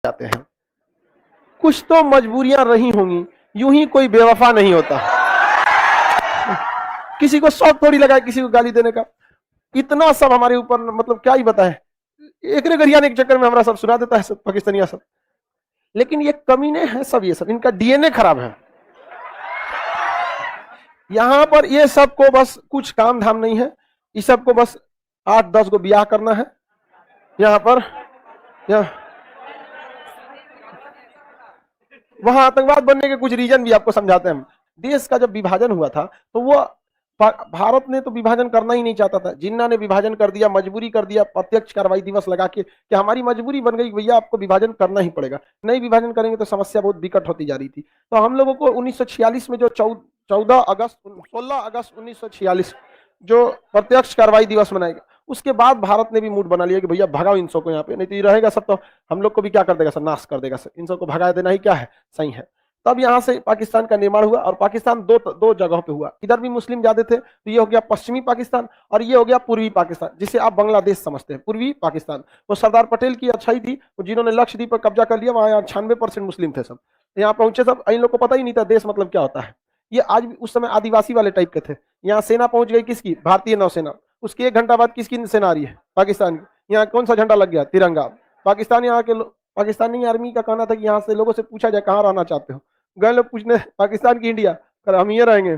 जाते हैं। कुछ तो मजबूरियां रही होंगी, यूं ही कोई बेवफा नहीं होता। किसी को शौक थोड़ी लगा किसी को गाली देने का। इतना सब हमारे ऊपर, मतलब क्या ही बताएं। एक गरियाने के चक्कर में हमारा सब सुना देता है, सब पाकिस्तानिया सब। लेकिन ये कमीने हैं सब, ये सब इनका डीएनए खराब है। यहां पर ये सबको बस कुछ काम धाम नहीं है, इस सबको बस 8-10 को ब्याह करना है यहां पर। वहां आतंकवाद बनने के कुछ रीजन भी आपको समझाते हैं हम। देश का जब विभाजन हुआ था तो वो भारत ने तो विभाजन करना ही नहीं चाहता था, जिन्ना ने विभाजन कर दिया, मजबूरी कर दिया, प्रत्यक्ष कार्रवाई दिवस लगा के कि हमारी मजबूरी बन गई, भैया आपको विभाजन करना ही पड़ेगा, नहीं विभाजन करेंगे तो समस्या बहुत विकट होती जा रही थी। तो हम लोगों को 1946 में जो 16 अगस्त 1946 जो प्रत्यक्ष कार्रवाई दिवस मनाएगा, उसके बाद भारत ने भी मूड बना लिया कि भैया भगाओ इन सबको यहाँ पे, नहीं तो ये रहेगा सब तो हम लोग को भी क्या कर देगा सर, नाश कर देगा सर, इन सबको भगा देना ही क्या है, सही है। तब यहाँ से पाकिस्तान का निर्माण हुआ, और पाकिस्तान दो जगहों पे हुआ। इधर भी मुस्लिम ज्यादा थे तो ये हो गया पश्चिमी पाकिस्तान, और ये हो गया पूर्वी पाकिस्तान, जिसे आप बांग्लादेश समझते हैं, पूर्वी पाकिस्तान। वो सरदार पटेल की अच्छाई थी, जिन्होंने लक्षद्वीप पर कब्जा कर लिया, वहां 96% मुस्लिम थे सब, यहाँ पहुंचे सब। इन लोग को पता ही नहीं था देश मतलब क्या होता है। ये आज भी उस समय आदिवासी वाले टाइप के थे। यहाँ सेना पहुंच गई किसकी, भारतीय नौसेना। उसके 1 घंटा बाद किसकी सेना आ रही है, पाकिस्तान की। यहाँ कौन सा झंडा लग गया, तिरंगा। पाकिस्तान, यहाँ के पाकिस्तानी आर्मी का कहना था कि यहाँ से लोगों से पूछा जाए कहाँ रहना चाहते हो, गए लोग पूछने पाकिस्तान की इंडिया, कर हम ये रहेंगे।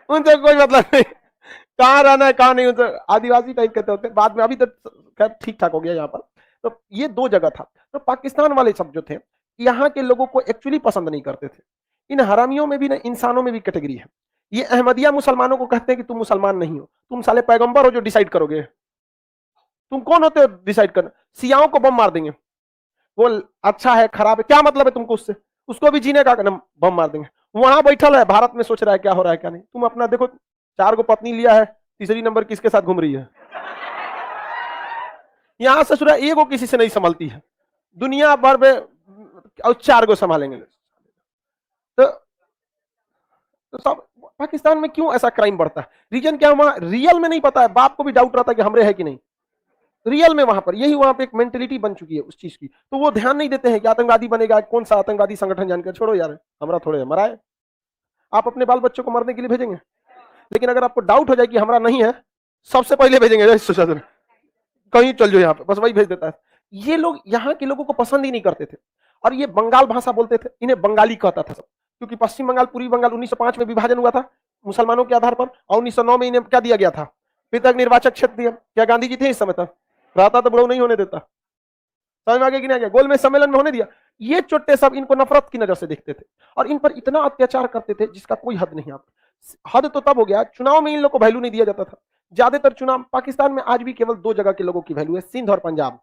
उनसे कोई मतलब नहीं कहाँ रहना है कहाँ नहीं, उनसे आदिवासी टाइप कहते होते। बाद में अभी तो खैर ठीक ठाक हो गया यहाँ पर। तो ये 2 जगह था। तो पाकिस्तान वाले सब जो थे, यहाँ के लोगों को एक्चुअली पसंद नहीं करते थे। इन हरामियों में भी ना, इंसानों में भी कैटेगरी है। ये अहमदिया मुसलमानों को कहते हैं कि तुम मुसलमान नहीं हो, तुम साले पैगंबर हो जो डिसाइड करोगे, तुम कौन होते हो डिसाइड करना। सियाओं को बम मार देंगे, वो अच्छा है खराब है क्या मतलब है तुमको उससे, उसको भी जीने का बम मार देंगे। वहां बैठल है भारत में, सोच रहा है क्या हो रहा है क्या नहीं। तुम अपना देखो, 4 को पत्नी लिया है, तीसरी नंबर किसके साथ घूम रही है। यहां से सुना एगो किसी से नहीं संभलती है, दुनिया भर में और 4 को संभालेंगे। तो सब पाकिस्तान में क्यों ऐसा क्राइम बढ़ता है, रीजन क्या हुआ, रियल में नहीं पता है। बाप को भी डाउट रहता है कि हमरे है कि नहीं, रियल में वहां पर यही, वहां पे एक मेंटेलिटी बन चुकी है उस चीज की। तो वो ध्यान नहीं देते हैं कि आतंकवादी बनेगा, कौन सा आतंकवादी संगठन जानकर, छोड़ो यार हमारा थोड़े मराए। आप अपने बाल बच्चों को मरने के लिए भेजेंगे, लेकिन अगर आपको डाउट हो जाए कि हमारा नहीं है, सबसे पहले भेजेंगे सुशासन, कहीं चल जाओ यहाँ पे, बस वही भेज देता है। ये लोग यहाँ के लोगों को पसंद ही नहीं करते थे, और ये बंगाल भाषा बोलते थे, इन्हें बंगाली कहता था सब। क्योंकि पश्चिम बंगाल पूर्वी बंगाल 1905 में विभाजन हुआ था मुसलमानों के आधार पर, और 1909 में इन्हें क्या दिया गया था, पृथक निर्वाचक क्षेत्र दिया। क्या गांधी जी थे इस समय तक, रहता तो बुढ़ऊ नहीं होने देता, समझ में आगे कि नहीं आ गया, गोल में सम्मेलन में होने दिया। ये चोटे सब इनको नफरत की नजर से देखते थे, और इन पर इतना अत्याचार करते थे जिसका कोई हद नहीं। आप हद तो तब हो गया, चुनाव में इन लोग को वैल्यू नहीं दिया जाता था। ज्यादातर चुनाव पाकिस्तान में आज भी केवल 2 जगह के लोगों की वैल्यू है, सिंध और पंजाब।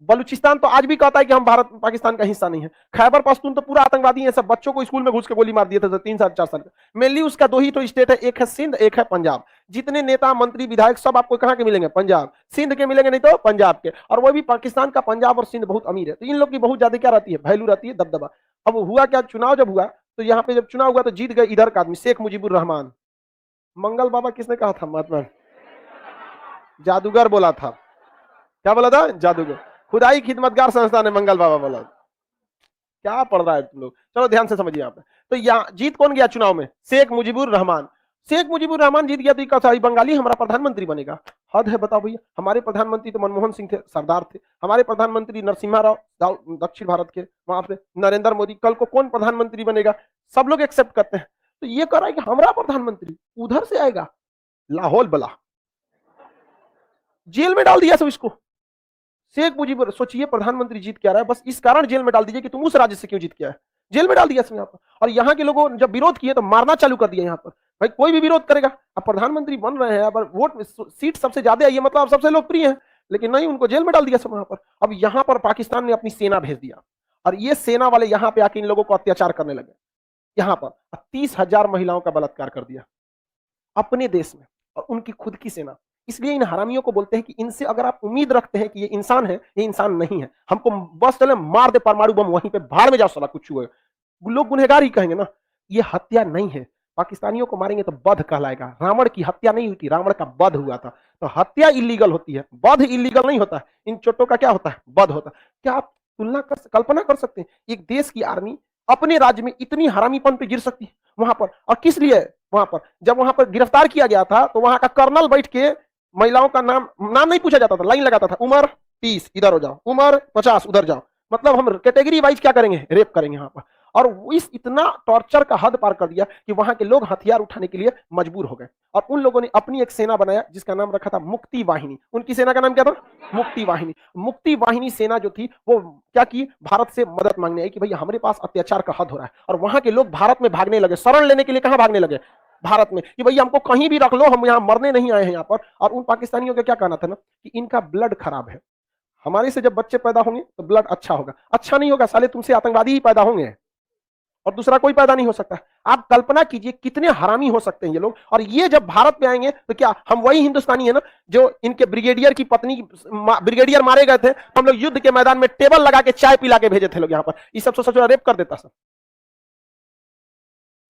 बलूचिस्तान तो आज भी कहता है कि हम भारत पाकिस्तान का हिस्सा नहीं है। खैबर पख्तून तो पूरा आतंकवादी है, सब बच्चों को स्कूल में घुस के गोली मार दिए थे 3 साल 4 साल का। मेनली उसका 2 ही तो स्टेट है, एक है सिंध, एक है पंजाब। जितने नेता मंत्री विधायक सब आपको कहां के मिलेंगे, पंजाब सिंध के मिलेंगे, नहीं तो पंजाब के। और वो भी पाकिस्तान का पंजाब और सिंध बहुत अमीर है, तो इन लोग की बहुत ज्यादा क्या रहती है, वैल्यू रहती है, दबदबा। अब हुआ क्या, चुनाव जब हुआ तो यहाँ पे जब चुनाव हुआ तो जीत गए इधर का आदमी, शेख मुजीबुर रहमान। मंगल बाबा किसने कहा था, महात्मा जादूगर बोला था। क्या बोला था, जादूगर। खुदाई खिदमतगार संस्था ने मंगल बाबा बोला। क्या पढ़ रहा है तुम लोग, चलो ध्यान से समझिए यहाँ पे। तो यहाँ जीत कौन गया चुनाव में, शेख मुजीबुर रहमान। शेख मुजीबुर रहमान जीत गया, तो कहा बंगाली हमारा प्रधानमंत्री बनेगा। हद है बताओ भैया, हमारे प्रधानमंत्री तो मनमोहन सिंह थे, सरदार थे। हमारे प्रधानमंत्री नरसिम्हा राव, दक्षिण भारत के, वहां पे नरेंद्र मोदी। कल को कौन प्रधानमंत्री बनेगा, सब लोग एक्सेप्ट करते हैं। तो ये कह रहा है कि हमारा प्रधानमंत्री उधर से आएगा, लाहौल बला, जेल में डाल दिया सब इसको। शेख मुजीबुर, सोचिए प्रधानमंत्री जीत के आ रहा है, बस इस कारण जेल में डाल दीजिए कि तुम उस राज्य से क्यों जीत के आए, जेल में डाल दिया यहाँ पर। और यहाँ के लोगों जब विरोध किए तो मारना चालू कर दिया यहाँ पर। भाई कोई भी विरोध करेगा, अब प्रधानमंत्री बन रहे हैं, अब वोट सीट सबसे ज्यादा आई है, मतलब सबसे लोकप्रिय है, लेकिन नहीं, उनको जेल में डाल दिया सब वहां पर। अब यहाँ पर पाकिस्तान ने अपनी सेना भेज दिया, और ये सेना वाले यहाँ पे आके इन लोगों को अत्याचार करने लगे। यहाँ पर 30,000 महिलाओं का बलात्कार कर दिया अपने देश में, और उनकी खुद की सेना। इसलिए इन हरामियों को बोलते हैं कि इनसे अगर आप उम्मीद रखते हैं कि ये इंसान है, ये इंसान नहीं है। हमको बस चले मार दे परमाणु बम, वहीं पे भाड़ में जाओ साला, कुछ हुए लोग गुनहगार ही कहेंगे ना। ये हत्या नहीं है, पाकिस्तानियों को मारेंगे तो वध कहलाएगा। रावण की हत्या नहीं हुई थी, रावण का वध हुआ था। तो हत्या इलीगल होती है, वध इलीगल नहीं होता है। इन चोटों का क्या होता है? वध होता है। क्या आप कल्पना कर सकते हैं एक देश की आर्मी अपने राज्य में इतनी हरामीपन पे गिर सकती है वहां पर? और किस लिए? वहां पर जब वहां पर गिरफ्तार किया गया था तो वहां का कर्नल बैठ के महिलाओं का नाम नहीं पूछा जाता था, लाइन लगाता था, उम्र 30 इधर हो जाओ, उम्र 50 उधर जाओ। मतलब हम कैटेगरी वाइज क्या करेंगे? रेप करेंगे यहाँ पर। और इस इतना टॉर्चर का हद पार कर दिया कि वहां के लोग हथियार उठाने के लिए मजबूर हो गए। और उन लोगों ने अपनी एक सेना बनाया जिसका नाम रखा था मुक्ति वाहिनी। उनकी सेना का नाम क्या था? मुक्ति वाहिनी। मुक्ति वाहिनी सेना जो थी वो क्या की? भारत से मदद मांगने आई कि भैया हमारे पास अत्याचार का हद हो रहा है। और वहां के लोग भारत में भागने लगे, शरण लेने के लिए कहां भागने लगे? भारत में, कि भैया हमको कहीं भी रख लो, हम यहाँ मरने नहीं आए हैं यहाँ पर। और उन पाकिस्तानियों का क्या कहना था ना कि इनका ब्लड खराब है, हमारे से जब बच्चे पैदा होंगे तो ब्लड अच्छा होगा। अच्छा नहीं होगा, साले तुमसे आतंकवादी ही पैदा होंगे और दूसरा कोई पैदा नहीं हो सकता। आप कल्पना कीजिए कितने हरामी हो सकते हैं ये लोग। और ये जब भारत में आएंगे तो क्या हम वही हिंदुस्तानी है ना जो इनके ब्रिगेडियर की पत्नी, ब्रिगेडियर मारे गए थे, हम लोग युद्ध के मैदान में टेबल लगा के चाय पिला के भेजे थे लोग यहाँ पर। ये सब सोच रेप कर देता सब।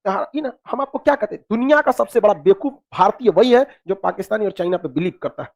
हम आपको क्या कहते हैं? दुनिया का सबसे बड़ा बेवकूफ भारतीय वही है जो पाकिस्तानी और चाइना पे बिलीव करता है।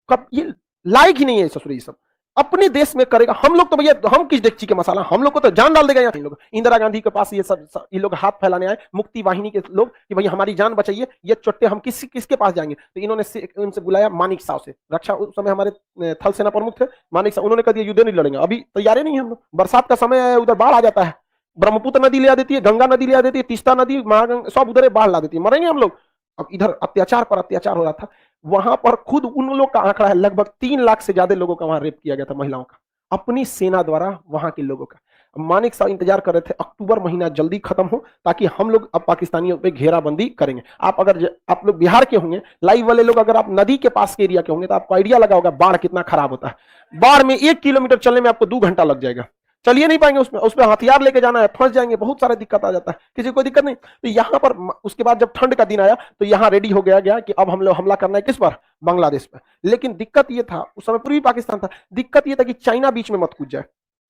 कब ये लायक ही नहीं है ससुर, ये सब अपने देश में करेगा। हम लोग तो भैया हम किस डेगची के मसाला, हम लोग को तो जान डाल देगा यहाँ लोग। इंदिरा गांधी के पास ये सब ये लोग हाथ फैलाने आए, मुक्ति वाहिनी के लोग, कि भैया हमारी जान बचाइए, ये चोट्टे हम किसके पास जाएंगे? तो इन्होंने उनसे बुलाया मानिक साहब से, रक्षा उस समय हमारे थल सेना प्रमुख थे मानिक साहब। उन्होंने कह दिया युद्ध नहीं लड़ेंगे, अभी तैयारी नहीं है हम लोग, बरसात का समय है, उधर बाढ़ आ जाता है, ब्रह्मपुत्र नदी ले आ देती है, गंगा नदी ले आ देती है, तीस्ता नदी, महागंगा सब उधर बाढ़ ला देती है, मरेंगे हम लोग। अब इधर अत्याचार पर अत्याचार हो रहा था। वहां पर खुद उन लोग का आंकड़ा है लगभग 3 लाख से ज्यादा लोगों का वहां रेप किया गया था, महिलाओं का, अपनी सेना द्वारा वहां के लोगों का। मानिक साहब इंतजार कर रहे थे अक्टूबर महीना जल्दी खत्म हो ताकि हम लोग अब पाकिस्तानियों पे घेराबंदी करेंगे। आप लोग बिहार के होंगे लाइव वाले लोग, अगर आप नदी के पास के एरिया के होंगे तो आपको आइडिया लगा होगा बाढ़ कितना खराब होता है। बाढ़ में 1 किलोमीटर चलने में आपको 2 घंटा लग जाएगा, चलिए नहीं पाएंगे, उसमें हथियार लेके जाना है, फंस जाएंगे, बहुत सारा दिक्कत आ जाता है, किसी को कोई दिक्कत नहीं। तो यहाँ पर उसके बाद जब ठंड का दिन आया तो यहाँ रेडी हो गया कि अब हम लोग हमला करना है किस पर? बांग्लादेश पर। लेकिन दिक्कत ये था, उस समय पूर्वी पाकिस्तान था, दिक्कत ये था कि चाइना बीच में मत कूद जाए,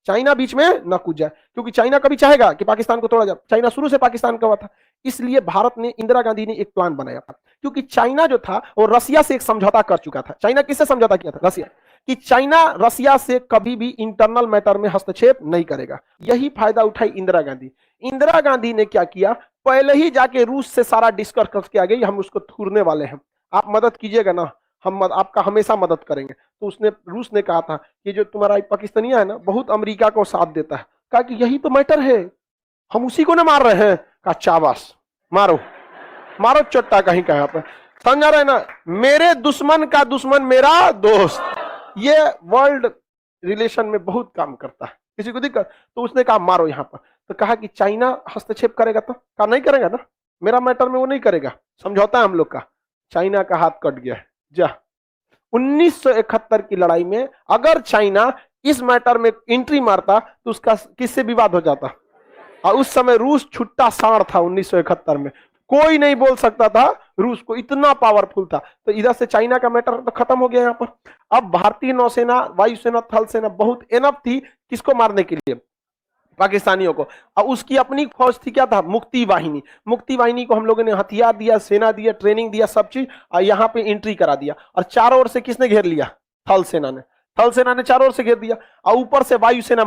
चाइना बीच में न कूद जाए, क्योंकि चाइना कभी चाहेगा कि पाकिस्तान को तोड़ा जाए। चाइना शुरू से पाकिस्तान का हुआ था, इसलिए भारत ने, इंदिरा गांधी ने एक प्लान बनाया था, क्योंकि चाइना जो था वो रसिया से एक समझौता कर चुका था। चाइना किससे समझौता किया था? रसिया, कि चाइना रसिया से कभी भी इंटरनल मैटर में हस्तक्षेप नहीं करेगा। यही फायदा उठाई इंदिरा गांधी। इंदिरा गांधी ने क्या किया, पहले ही जाके रूस से सारा डिस्कस करके आ गई, हम उसको थूरने वाले हैं, आप मदद कीजिएगा ना, हम आपका हमेशा मदद करेंगे। तो रूस ने कहा था कि जो तुम्हारा पाकिस्तानिया है ना बहुत अमेरिका को साथ देता है, कहा कि यही तो मैटर है, हम उसी को ना मार रहे हैं। कहा चाबास, मारो मारो चट्टा कहीं का, यहाँ पे समझा रहे ना, मेरे दुश्मन का दुश्मन मेरा दोस्त, ये वर्ल्ड रिलेशन में बहुत काम करता है। किसी को दिक्कत तो उसने कहा मारो यहाँ पर। तो कहा कि चाइना हस्तक्षेप करेगा, तो कहा नहीं करेगा ना, मेरा मैटर में वो नहीं करेगा, समझौता है हम लोग का। चाइना का हाथ कट गया है। जा 1971 की लड़ाई में अगर चाइना इस मैटर में एंट्री मारता तो उसका किससे विवाद हो जाता? और उस समय रूस छुट्टा साढ़ था 1971 में, कोई नहीं बोल सकता था रूस को, इतना पावरफुल था। तो इधर से चाइना का मैटर तो खत्म हो गया यहाँ पर। अब भारतीय नौसेना, वायुसेना, थल सेना बहुत एनफ थी किसको मारने के लिए? पाकिस्तानियों को। और उसकी अपनी फौज थी, क्या था? मुक्ति वाहिनी। मुक्ति वाहिनी को हम लोगों ने हथियार दिया, सेना दिया, ट्रेनिंग दिया, सब चीज, और यहाँ पे एंट्री करा दिया। और चारों ओर से किसने घेर लिया? थल सेना ने। थल सेना ने चारों ओर से घेर दिया, और ऊपर से वायुसेना